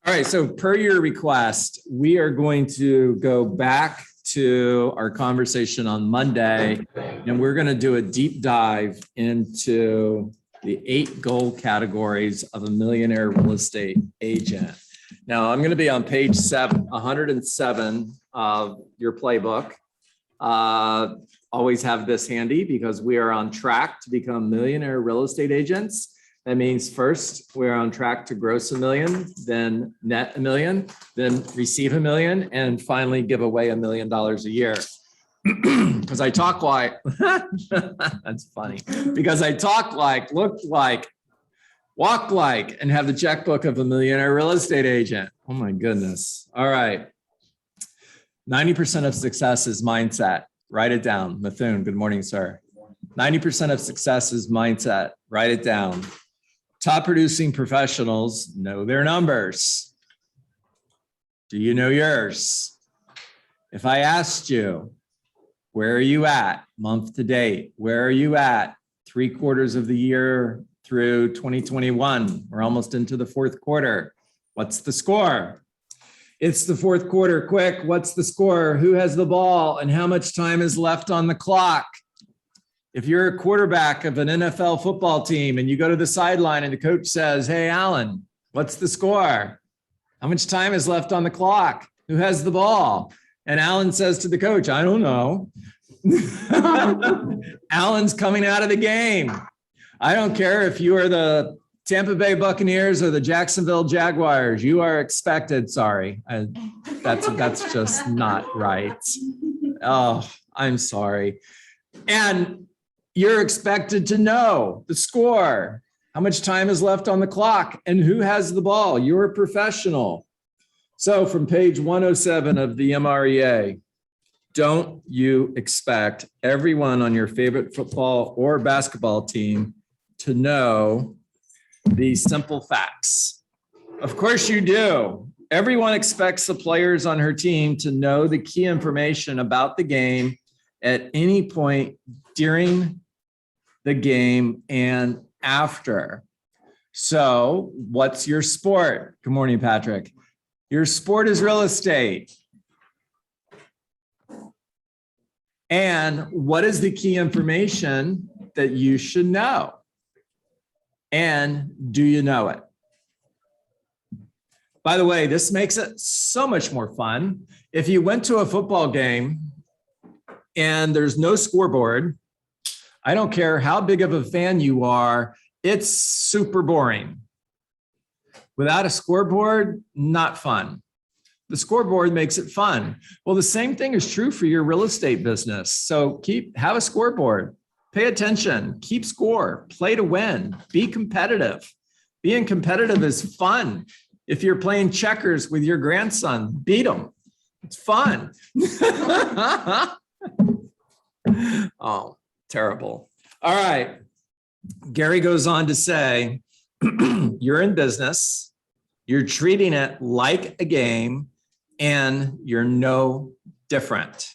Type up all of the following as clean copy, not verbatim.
All right, so per your request, we are going to go back to our conversation on Monday, and we're going to do a deep dive into the 8 goal categories of a millionaire real estate agent. Now, I'm going to be on page 107 of your playbook. Always have this handy because we are on track to become millionaire real estate agents. That means first, we're on track to gross $1 million, then net $1 million, then receive $1 million, and finally give away $1 million a year. Because I talk like, that's funny, because I talk like, look like, walk like, and have the checkbook of a millionaire real estate agent. Oh my goodness. All right. 90% of success is mindset. Write it down. Mithun, good morning, sir. 90% of success is mindset. Write it down. Top producing professionals know their numbers. Do you know yours? If I asked you, where are you at month to date? Where are you at 3/4 of the year through 2021? We're almost into the 4th quarter. What's the score? It's the 4th quarter. Quick, what's the score? Who has the ball and how much time is left on the clock? If you're a quarterback of an NFL football team and you go to the sideline and the coach says, hey, Alan, what's the score? How much time is left on the clock? Who has the ball? And Alan says to the coach, I don't know. Alan's coming out of the game. I don't care if you are the Tampa Bay Buccaneers or the Jacksonville Jaguars. You are expected. Sorry. That's just not right. Oh, I'm sorry. And you're expected to know the score, how much time is left on the clock, and who has the ball. You're a professional. So from page 107 of the MREA, don't you expect everyone on your favorite football or basketball team to know these simple facts? Of course you do. Everyone expects the players on her team to know the key information about the game at any point during the game and after. So what's your sport? Good morning, Patrick. Your sport is real estate. And what is the key information that you should know? And do you know it? By the way, this makes it so much more fun. If you went to a football game and there's no scoreboard, I don't care how big of a fan you are, it's super boring. Without a scoreboard, not fun. The scoreboard makes it fun. Well, the same thing is true for your real estate business. So have a scoreboard, pay attention, keep score, play to win, be competitive. Being competitive is fun. If you're playing checkers with your grandson, beat him. It's fun. Oh, terrible. All right. Gary goes on to say, you're in business, you're treating it like a game, and you're no different.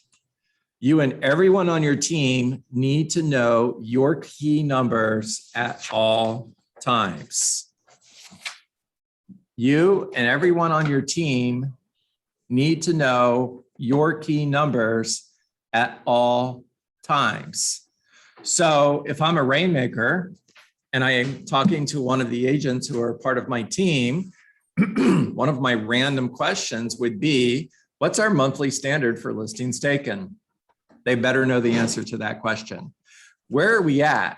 You and everyone on your team need to know your key numbers at all times. You and everyone on your team need to know your key numbers at all times. So if I'm a rainmaker and I am talking to one of the agents who are part of my team, one of my random questions would be, what's our monthly standard for listings taken? They better know the answer to that question. Where are we at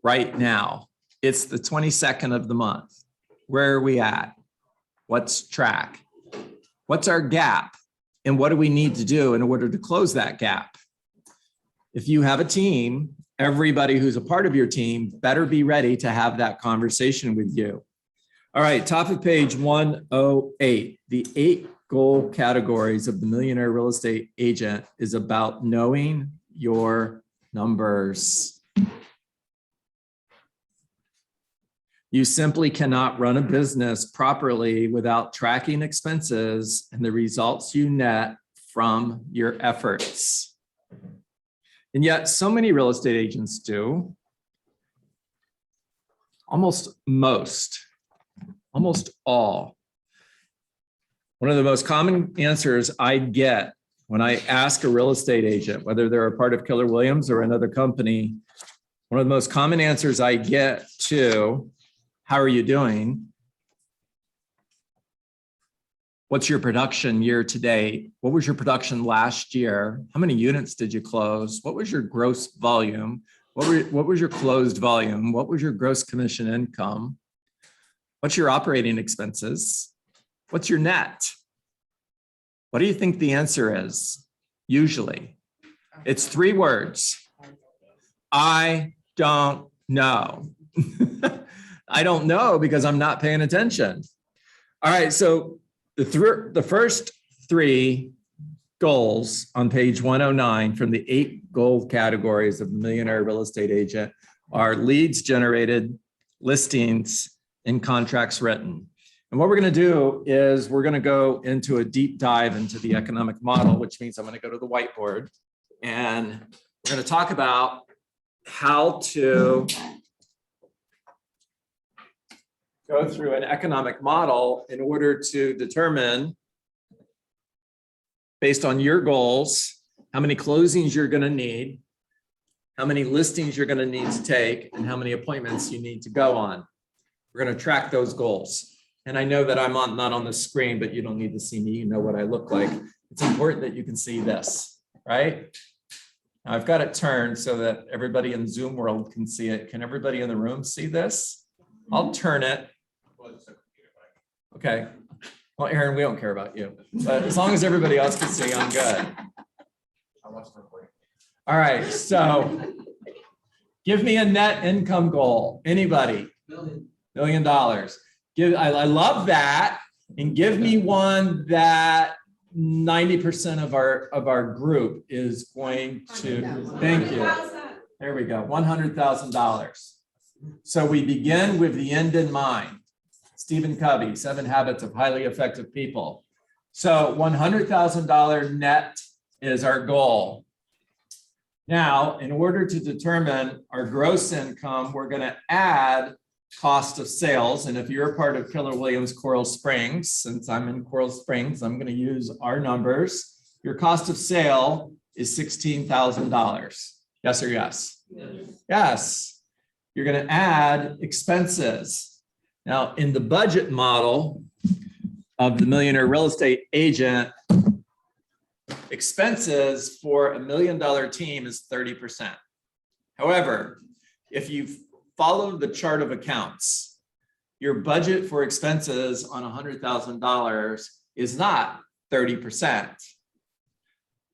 right now? It's the 22nd of the month. Where are we at? What's track? What's our gap? And what do we need to do in order to close that gap? If you have a team, everybody who's a part of your team better be ready to have that conversation with you. All right, top of page 108, the 8 goal categories of the millionaire real estate agent is about knowing your numbers. You simply cannot run a business properly without tracking expenses and the results you net from your efforts. And yet so many real estate agents do. Almost all. One of the most common answers I get when I ask a real estate agent, whether they're a part of Keller Williams or another company, one of the most common answers I get to, how are you doing? What's your production year to date? What was your production last year? How many units did you close? What was your gross volume? What was your closed volume? What was your gross commission income? What's your operating expenses? What's your net? What do you think the answer is? Usually, it's 3 words. I don't know. I don't know because I'm not paying attention. All right, so the first 3 goals on page 109 from the 8 goal categories of the Millionaire Real Estate Agent are leads generated, listings, and contracts written. And what we're going to do is we're going to go into a deep dive into the economic model, which means I'm going to go to the whiteboard and we're going to talk about how to go through an economic model in order to determine, based on your goals, how many closings you're going to need, how many listings you're going to need to take, and how many appointments you need to go on. We're going to track those goals. And I know that I'm not on the screen, but you don't need to see me. You know what I look like. It's important that you can see this, right? Now I've got it turned so that everybody in Zoom world can see it. Can everybody in the room see this? I'll turn it. Okay. Well, Aaron, we don't care about you, but as long as everybody else can see, I'm good. All right. So give me a net income goal. Anybody? $1 million. I love that. And give me one that 90% of our group is going to, thank you. There we go, $100,000. So we begin with the end in mind. Stephen Covey, 7 Habits of Highly Effective People. So $100,000 net is our goal. Now, in order to determine our gross income, we're going to add cost of sales. And if you're a part of Keller Williams Coral Springs, since I'm in Coral Springs, I'm going to use our numbers. Your cost of sale is $16,000. Yes or yes? Yes. You're going to add expenses. Now, in the budget model of the Millionaire Real Estate Agent, expenses for $1 million team is 30%. However, if you follow the chart of accounts, your budget for expenses on $100,000 is not 30%.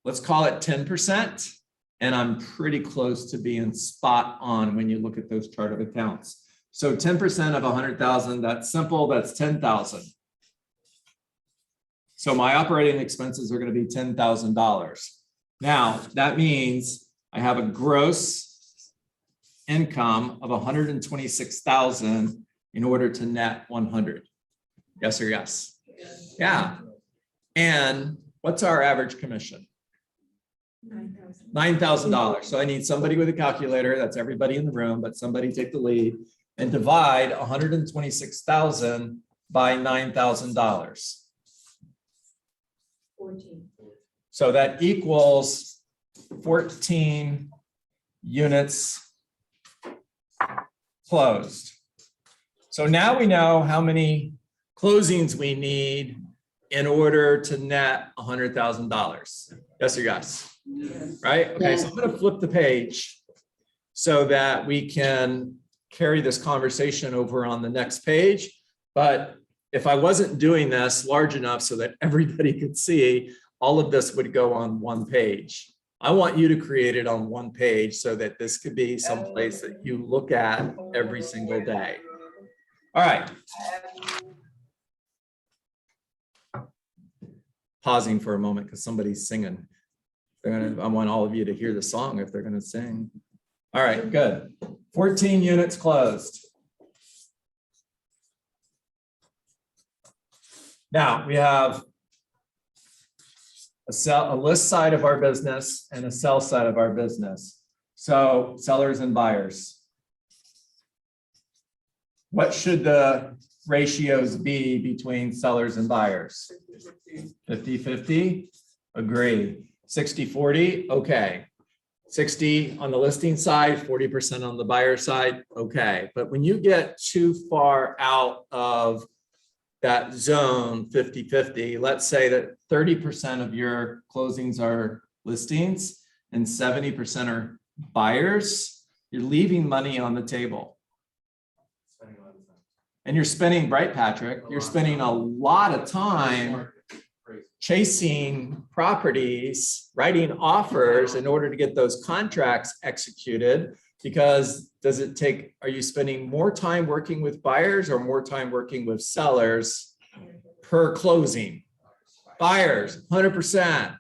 Let's call it 10%. And I'm pretty close to being spot on when you look at those chart of accounts. So 10% of 100,000, that's simple, that's 10,000. So my operating expenses are going to be $10,000. Now, that means I have a gross income of 126,000 in order to net 100. Yes or yes? Yeah. And what's our average commission? $9,000. So I need somebody with a calculator. That's everybody in the room, but somebody take the lead and divide 126,000 by $9,000. 14. So that equals 14 units closed. So now we know how many closings we need in order to net $100,000. Yes or yes? Yes. Right? Okay, so I'm going to flip the page so that we can carry this conversation over on the next page. But if I wasn't doing this large enough so that everybody could see, all of this would go on one page. I want you to create it on one page so that this could be someplace that you look at every single day. All right. Pausing for a moment because somebody's singing. I want all of you to hear the song if they're going to sing. All right, good. 14 units closed. Now we have a list side of our business and a sell side of our business. So sellers and buyers. What should the ratios be between sellers and buyers? 50-50, agree. 60-40, okay. 60 on the listing side, 40% on the buyer side, okay. But when you get too far out of that zone, 50-50, let's say that 30% of your closings are listings and 70% are buyers, you're leaving money on the table. And you're spending, right, Patrick, you're spending a lot of time chasing properties, writing offers in order to get those contracts executed. Because does it take, are you spending more time working with buyers or more time working with sellers per closing? Buyers, 100%.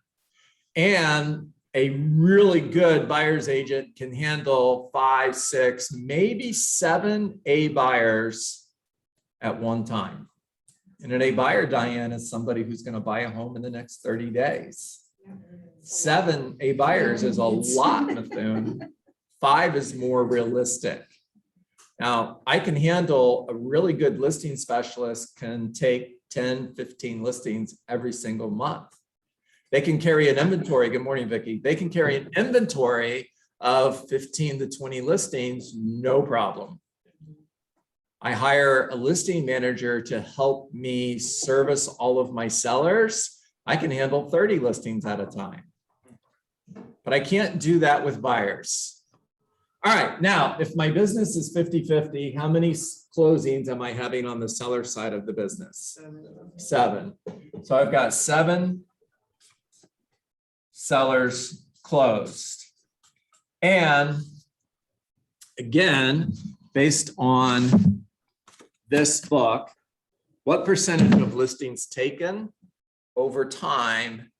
And a really good buyer's agent can handle 5, 6, maybe 7 A buyers at one time. And an A buyer, Diane, is somebody who's going to buy a home in the next 30 days. 7 A buyers is a lot, Methune. 5 is more realistic. Now, I can handle a really good listing specialist can take 10, 15 listings every single month. They can carry an inventory. Good morning, Vicki. They can carry an inventory of 15 to 20 listings, no problem. I hire a listing manager to help me service all of my sellers. I can handle 30 listings at a time, but I can't do that with buyers. All right, now, if my business is 50-50, how many closings am I having on the seller side of the business? 7. So I've got 7 sellers closed. And again, based on this book, what percentage of listings taken over time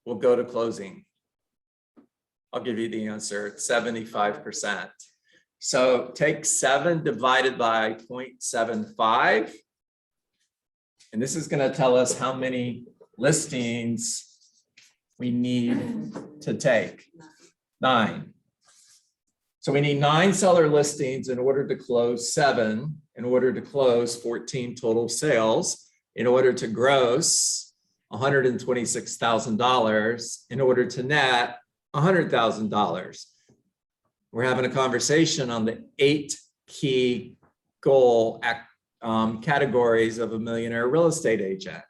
will go to closing? I'll give you the answer, it's 75%. So take 7 divided by 0.75. And this is going to tell us how many listings we need to take. 9. So we need 9 seller listings in order to close 7, in order to close 14 total sales, in order to gross $126,000, in order to net $100,000. We're having a conversation on the 8 key goal categories of a millionaire real estate agent.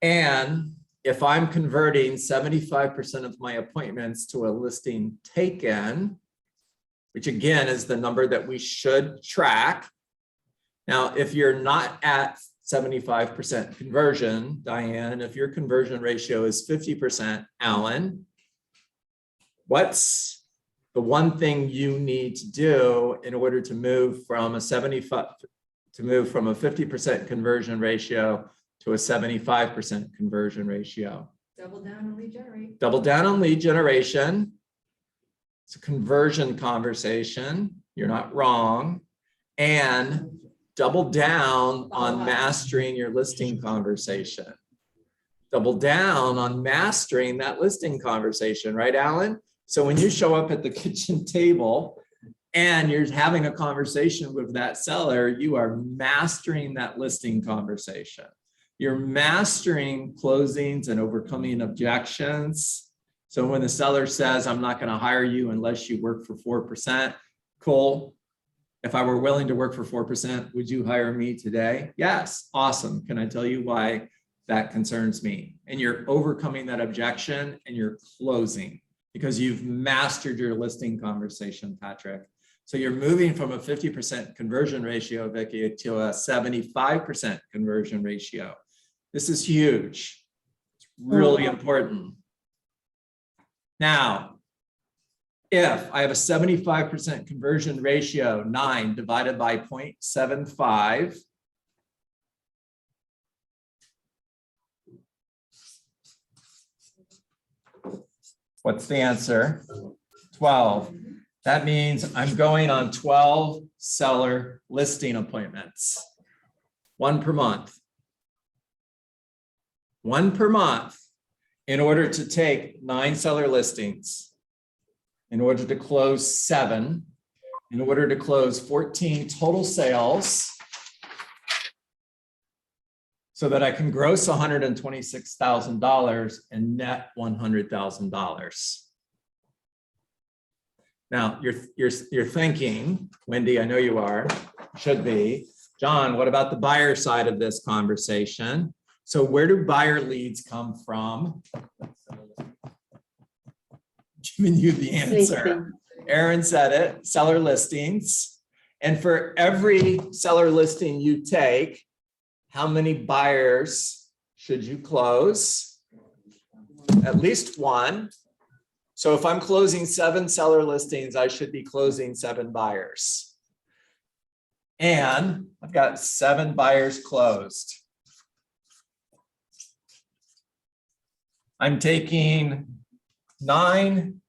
And if I'm converting 75% of my appointments to a listing taken, which again is the number that we should track. Now, if you're not at 75% conversion, Diane, if your conversion ratio is 50%, Alan, what's the one thing you need to do in order to move from a 50% conversion ratio to a 75% conversion ratio? Double down on lead generation. Double down on lead generation. It's a conversion conversation. You're not wrong. And double down on mastering your listing conversation. Double down on mastering that listing conversation, right, Alan? So when you show up at the kitchen table and you're having a conversation with that seller, you are mastering that listing conversation. You're mastering closings and overcoming objections. So when the seller says, I'm not going to hire you unless you work for 4%, cool. If I were willing to work for 4%, would you hire me today? Yes. Awesome. Can I tell you why that concerns me? And you're overcoming that objection and you're closing because you've mastered your listing conversation, Patrick. So you're moving from a 50% conversion ratio, Vicki, to a 75% conversion ratio. This is huge. It's really important. Now, if I have a 75% conversion ratio, 9 divided by 0.75, what's the answer? 12. That means I'm going on 12 seller listing appointments, 1 per month. 1 per month in order to take 9 seller listings, in order to close 7, in order to close 14 total sales. so that I can gross $126,000 and net $100,000. Now you're thinking, Wendy, I know you are, should be, John, what about the buyer side of this conversation? So where do buyer leads come from? Giving you the answer. Aaron said it, seller listings. And for every seller listing you take, how many buyers should you close? At least one. So if I'm closing 7 seller listings, I should be closing 7 buyers. And I've got 7 buyers closed. I'm taking 9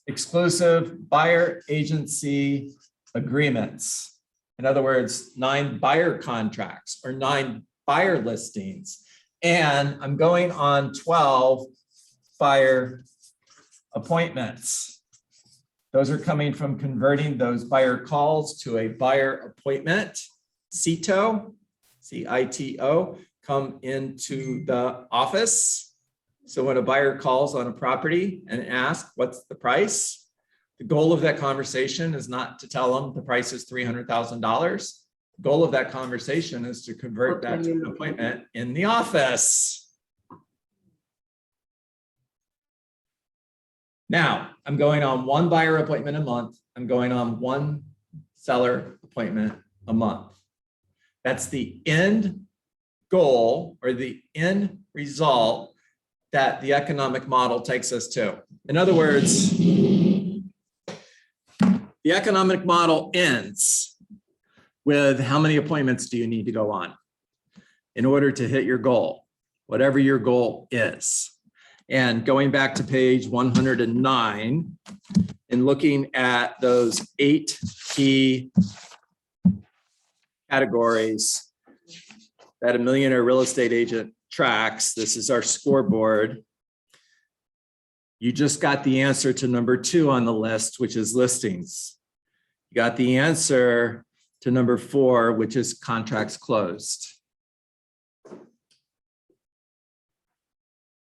exclusive buyer agency agreements. In other words, 9 buyer contracts or 9 buyer listings. And I'm going on 12 buyer appointments. Those are coming from converting those buyer calls to a buyer appointment. CITO, C-I-T-O, come into the office. So when a buyer calls on a property and asks, what's the price? The goal of that conversation is not to tell them the price is $300,000. The goal of that conversation is to convert that to an appointment in the office. Now, I'm going on 1 buyer appointment a month. I'm going on 1 seller appointment a month. That's the end goal or the end result that the economic model takes us to. In other words, the economic model ends with how many appointments do you need to go on in order to hit your goal, whatever your goal is. And going back to page 109 and looking at those 8 key categories that a millionaire real estate agent tracks, this is our scoreboard. You just got the answer to number 2 on the list, which is listings. You got the answer to number 4, which is contracts closed.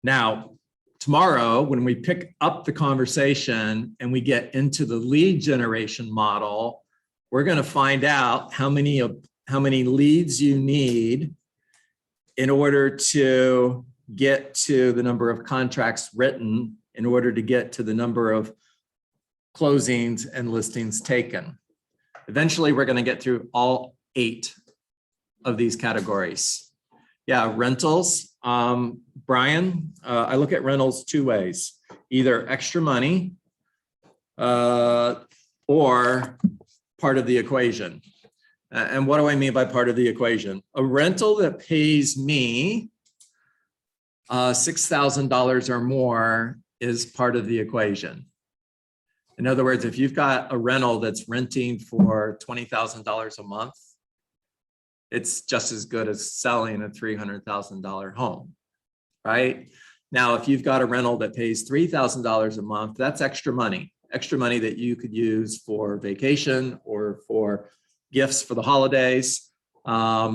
Now, tomorrow, when we pick up the conversation and we get into the lead generation model, we're going to find out how many leads you need in order to get to the number of contracts written, in order to get to the number of closings and listings taken. Eventually, we're going to get through all 8 of these categories. Yeah, rentals. Brian, I look at rentals 2 ways, either extra money or part of the equation. And what do I mean by part of the equation? A rental that pays me $6,000 or more is part of the equation. In other words, if you've got a rental that's renting for $20,000 a month, it's just as good as selling a $300,000 home, right? Now, if you've got a rental that pays $3,000 a month, that's extra money that you could use for vacation or for gifts for the holidays. I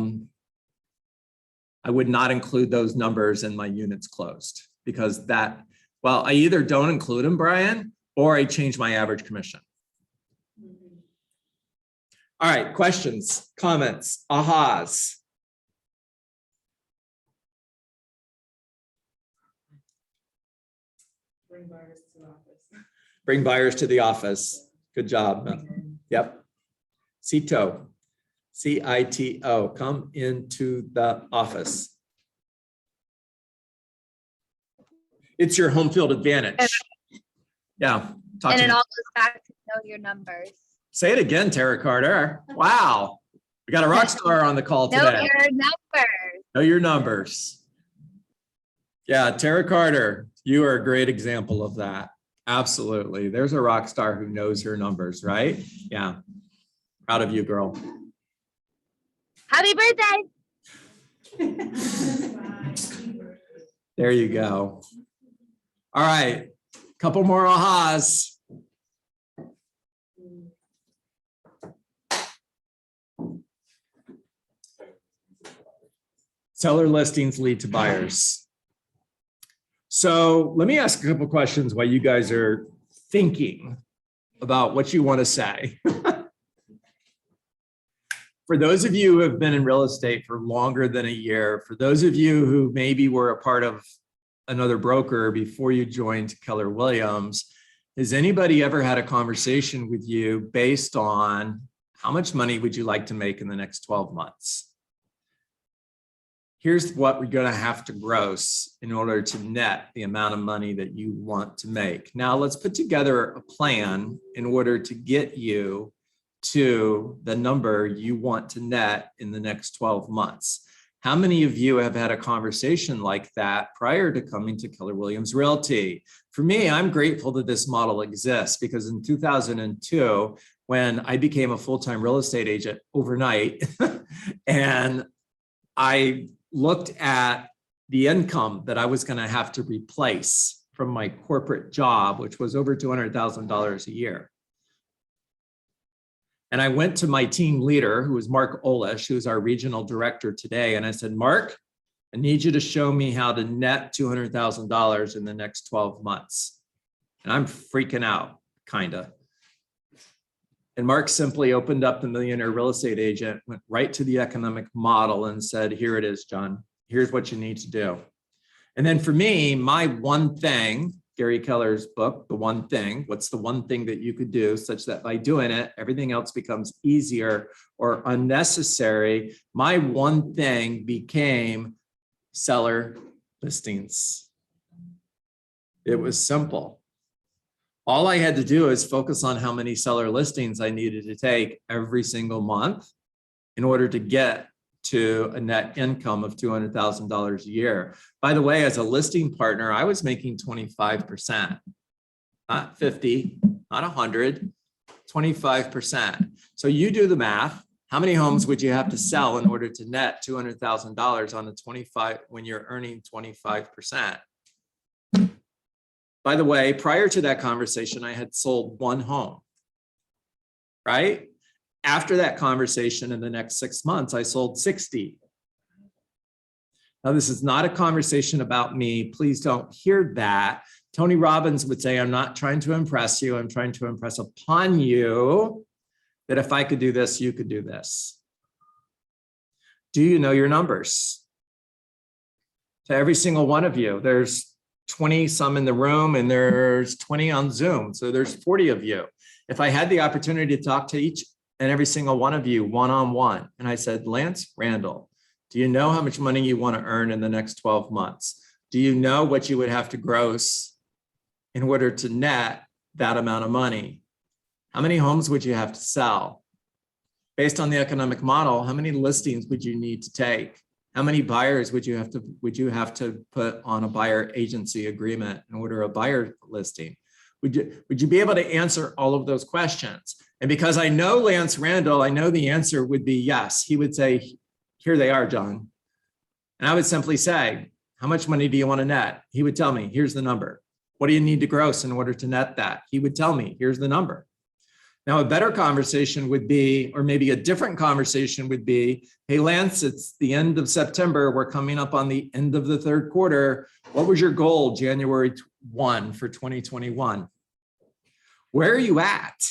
would not include those numbers in my units closed because that, well, I either don't include them, Brian, or I change my average commission. All right, questions, comments, ahas. Bring buyers to the office. Bring buyers to the office. Good job. Yep. CITO, C-I-T-O, come into the office. It's your home field advantage. Yeah. And it all goes back to know your numbers. Say it again, Tara Carter. Wow. We got a rock star on the call today. Know your numbers. Know your numbers. Yeah, Tara Carter, you are a great example of that. Absolutely. There's a rock star who knows her numbers, right? Yeah. Proud of you, girl. Happy birthday. There you go. All right. Couple more ahas. Seller listings lead to buyers. So let me ask a couple of questions while you guys are thinking about what you want to say. For those of you who have been in real estate for longer than a year, for those of you who maybe were a part of another broker before you joined Keller Williams, has anybody ever had a conversation with you based on how much money would you like to make in the next 12 months? Here's what we're going to have to gross in order to net the amount of money that you want to make. Now let's put together a plan in order to get you to the number you want to net in the next 12 months. How many of you have had a conversation like that prior to coming to Keller Williams Realty? For me, I'm grateful that this model exists because in 2002, when I became a full-time real estate agent overnight, and I looked at the income that I was going to have to replace from my corporate job, which was over $200,000 a year. And I went to my team leader, who is Mark Olish, who's our regional director today. And I said, Mark, I need you to show me how to net $200,000 in the next 12 months. And I'm freaking out, kind of. And Mark simply opened up the Millionaire Real Estate Agent, went right to the economic model and said, here it is, John. Here's what you need to do. And then for me, my one thing, Gary Keller's book, The One Thing, what's the one thing that you could do such that by doing it, everything else becomes easier or unnecessary. My one thing became seller listings. It was simple. All I had to do is focus on how many seller listings I needed to take every single month in order to get to a net income of $200,000 a year. By the way, as a listing partner, I was making 25%, not 50, not 100, 25%. So you do the math. How many homes would you have to sell in order to net $200,000 on a 25 when you're earning 25%? By the way, prior to that conversation, I had sold one home, right? After that conversation, in the next 6 months, I sold 60. Now, this is not a conversation about me. Please don't hear that. Tony Robbins would say, I'm not trying to impress you. I'm trying to impress upon you that if I could do this, you could do this. Do you know your numbers? To every single one of you, there's 20 some in the room and there's 20 on Zoom. So there's 40 of you. If I had the opportunity to talk to each and every single one of you one-on-one, and I said, Lance Randall, do you know how much money you want to earn in the next 12 months? Do you know what you would have to gross in order to net that amount of money? How many homes would you have to sell? Based on the economic model, how many listings would you need to take? How many buyers would you have to put on a buyer agency agreement in order a buyer listing? Would you be able to answer all of those questions? And because I know Lance Randall, I know the answer would be yes. He would say, here they are, John. And I would simply say, how much money do you want to net? He would tell me, here's the number. What do you need to gross in order to net that? He would tell me, here's the number. Now, a better conversation would be, or maybe a different conversation would be, hey, Lance, it's the end of September. We're coming up on the end of the third quarter. What was your goal January 1 for 2021? Where are you at?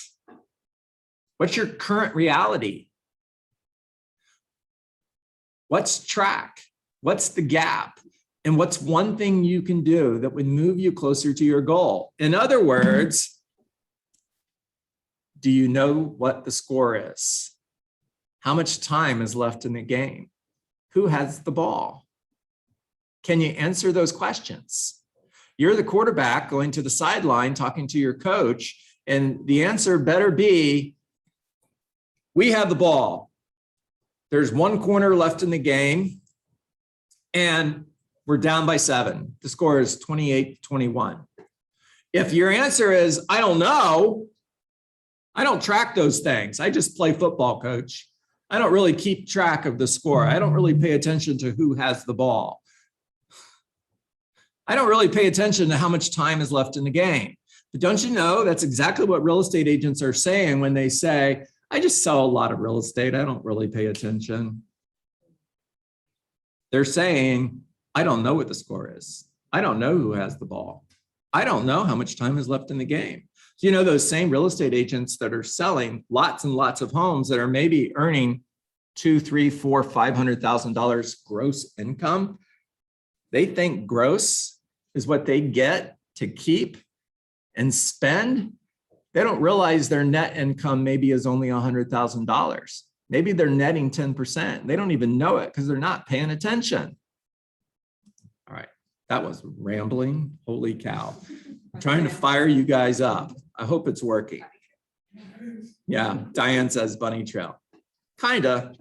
What's your current reality? What's track? What's the gap? And what's one thing you can do that would move you closer to your goal? In other words, do you know what the score is? How much time is left in the game? Who has the ball? Can you answer those questions? You're the quarterback going to the sideline talking to your coach, and the answer better be, we have the ball. There's one corner left in the game, and we're down by 7. The score is 28-21. If your answer is, I don't know, I don't track those things. I just play football, coach. I don't really keep track of the score. I don't really pay attention to who has the ball. I don't really pay attention to how much time is left in the game. But don't you know that's exactly what real estate agents are saying when they say, I just sell a lot of real estate. I don't really pay attention. They're saying, I don't know what the score is. I don't know who has the ball. I don't know how much time is left in the game. So, those same real estate agents that are selling lots and lots of homes that are maybe earning $200,000, $300,000, $400,000, $500,000 gross income, they think gross is what they get to keep and spend. They don't realize their net income maybe is only $100,000. Maybe they're netting 10%. They don't even know it because they're not paying attention. All right, that was rambling. Holy cow. I'm trying to fire you guys up. I hope it's working. Yeah, Diane says bunny trail. Kinda.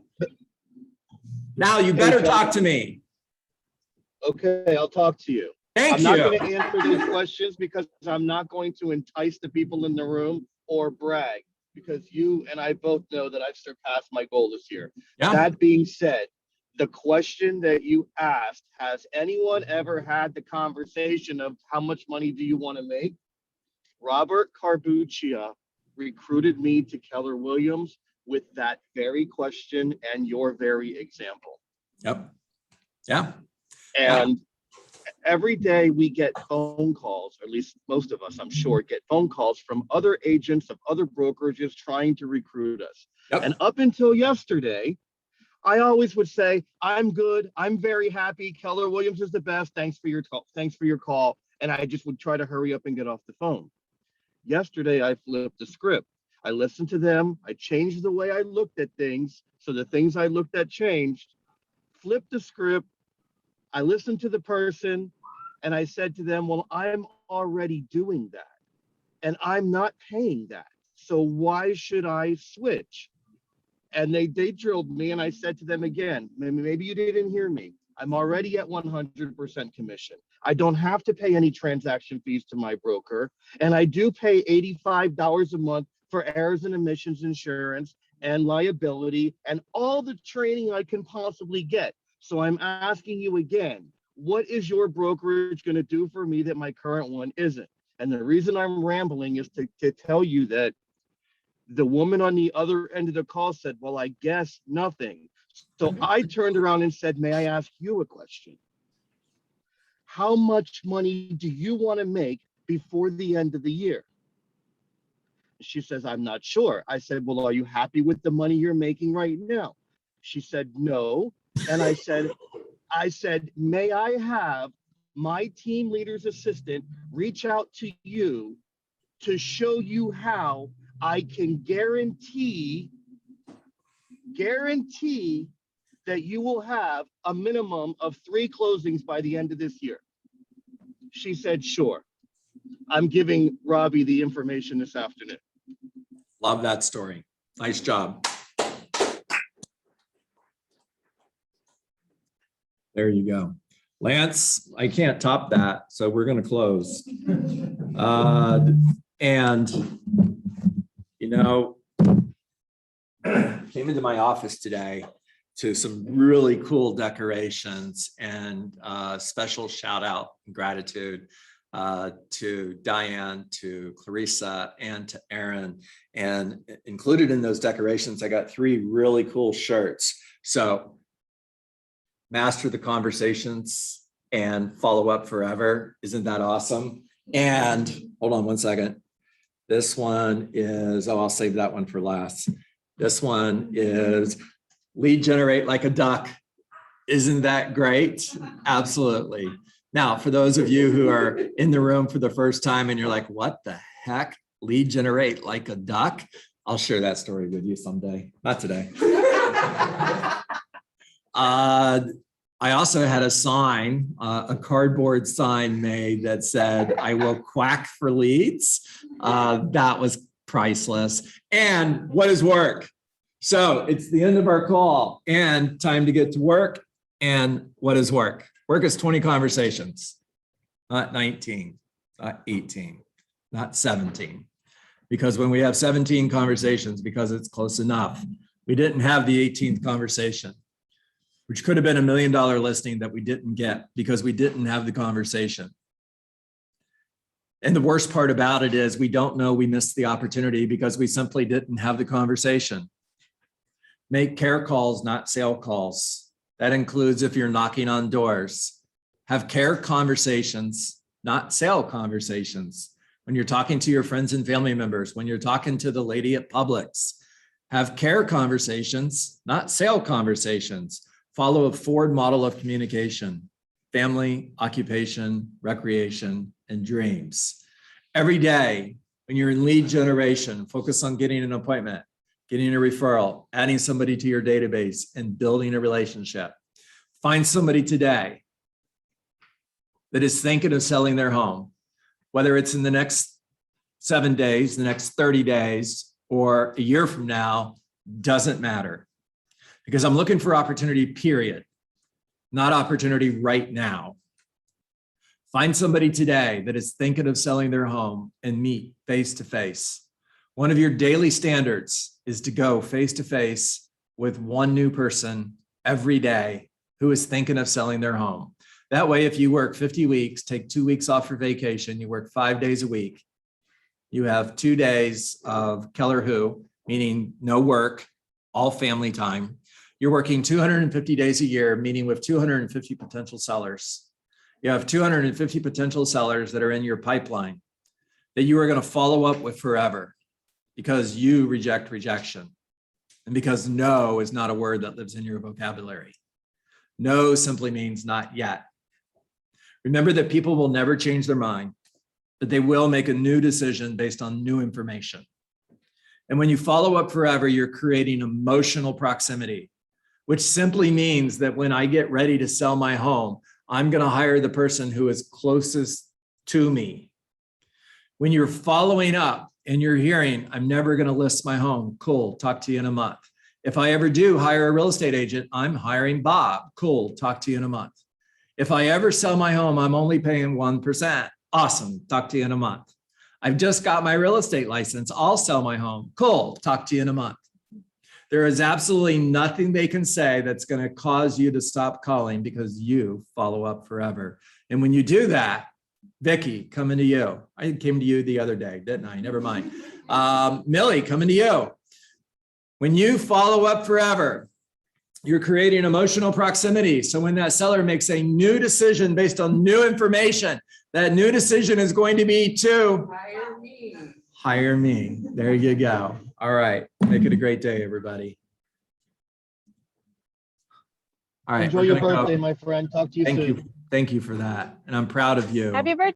Now you better talk to me. Okay, I'll talk to you. Thank you. I'm not going to answer these questions because I'm not going to entice the people in the room or brag, because you and I both know that I've surpassed my goal this year. Yeah. That being said, the question that you asked, has anyone ever had the conversation of how much money do you want to make? Robert Carbuccia recruited me to Keller Williams with that very question and your very example. Yep. Yeah. And every day we get phone calls, or at least most of us, I'm sure, get phone calls from other agents of other brokerages trying to recruit us. Yep. And up until yesterday, I always would say, I'm good. I'm very happy. Keller Williams is the best. Thanks for your call. Thanks for your call. And I just would try to hurry up and get off the phone. Yesterday, I flipped the script. I listened to them. I changed the way I looked at things. So the things I looked at changed. Flipped the script. I listened to the person and I said to them, well, I'm already doing that and I'm not paying that. So why should I switch? And they drilled me, and I said to them again, maybe you didn't hear me. I'm already at 100% commission. I don't have to pay any transaction fees to my broker. And I do pay $85 a month for errors and omissions insurance and liability and all the training I can possibly get. So I'm asking you again, what is your brokerage going to do for me that my current one isn't? And the reason I'm rambling is to tell you that the woman on the other end of the call said, well, I guess nothing. So I turned around and said, may I ask you a question? How much money do you want to make before the end of the year? She says, I'm not sure. I said, well, are you happy with the money you're making right now? She said, no. And I said, may I have my team leader's assistant reach out to you to show you how I can guarantee that you will have a minimum of 3 closings by the end of this year. She said, sure. I'm giving Robbie the information this afternoon. Love that story. Nice job. There you go. Lance, I can't top that, so we're going to close. Came into my office today to some really cool decorations, and special shout out and gratitude to Diane, to Clarissa, and to Aaron. And included in those decorations, I got 3 really cool shirts. So master the conversations and follow up forever. Isn't that awesome? And hold on one second. This one is, I'll save that one for last. This one is lead generate like a duck. Isn't that great? Absolutely. Now, for those of you who are in the room for the first time and you're like, what the heck? Lead generate like a duck? I'll share that story with you someday. Not today. I also had a sign, a cardboard sign made that said, I will quack for leads. That was priceless. And what is work? So it's the end of our call and time to get to work. And what is work? Work is 20 conversations, not 19, not 18, not 17. Because when we have 17 conversations, because it's close enough, we didn't have the 18th conversation, which could have been $1 million listing that we didn't get because we didn't have the conversation. And the worst part about it is we don't know we missed the opportunity because we simply didn't have the conversation. Make care calls, not sale calls. That includes if you're knocking on doors. Have care conversations, not sale conversations. When you're talking to your friends and family members, when you're talking to the lady at Publix, have care conversations, not sale conversations. Follow a Ford model of communication: family, occupation, recreation, and dreams. Every day, when you're in lead generation, focus on getting an appointment, getting a referral, adding somebody to your database, and building a relationship. Find somebody today that is thinking of selling their home, whether it's in the next 7 days, the next 30 days, or a year from now, doesn't matter. Because I'm looking for opportunity, period, not opportunity right now. Find somebody today that is thinking of selling their home and meet face to face. One of your daily standards is to go face to face with one new person every day who is thinking of selling their home. That way, if you work 50 weeks, take 2 weeks off for vacation, you work 5 days a week, you have 2 days of Keller Who, meaning no work, all family time. You're working 250 days a year, meeting with 250 potential sellers. You have 250 potential sellers that are in your pipeline that you are going to follow up with forever because you reject rejection. And because no is not a word that lives in your vocabulary. No simply means not yet. Remember that people will never change their mind, but they will make a new decision based on new information. And when you follow up forever, you're creating emotional proximity, which simply means that when I get ready to sell my home, I'm going to hire the person who is closest to me. When you're following up and you're hearing, I'm never going to list my home. Cool. Talk to you in a month. If I ever do hire a real estate agent, I'm hiring Bob. Cool. Talk to you in a month. If I ever sell my home, I'm only paying 1%. Awesome. Talk to you in a month. I've just got my real estate license. I'll sell my home. Cool. Talk to you in a month. There is absolutely nothing they can say that's going to cause you to stop calling because you follow up forever. And when you do that, Vicky, coming to you. I came to you the other day, didn't I? Never mind. Millie, coming to you. When you follow up forever, you're creating emotional proximity. So when that seller makes a new decision based on new information, that new decision is going to be to Hire me. hire me. There you go. All right. Make it a great day, everybody. All right. Enjoy we're your gonna go. birthday, my friend. Talk to you Thank soon. you. Thank you for that. And I'm proud of you. Happy birthday.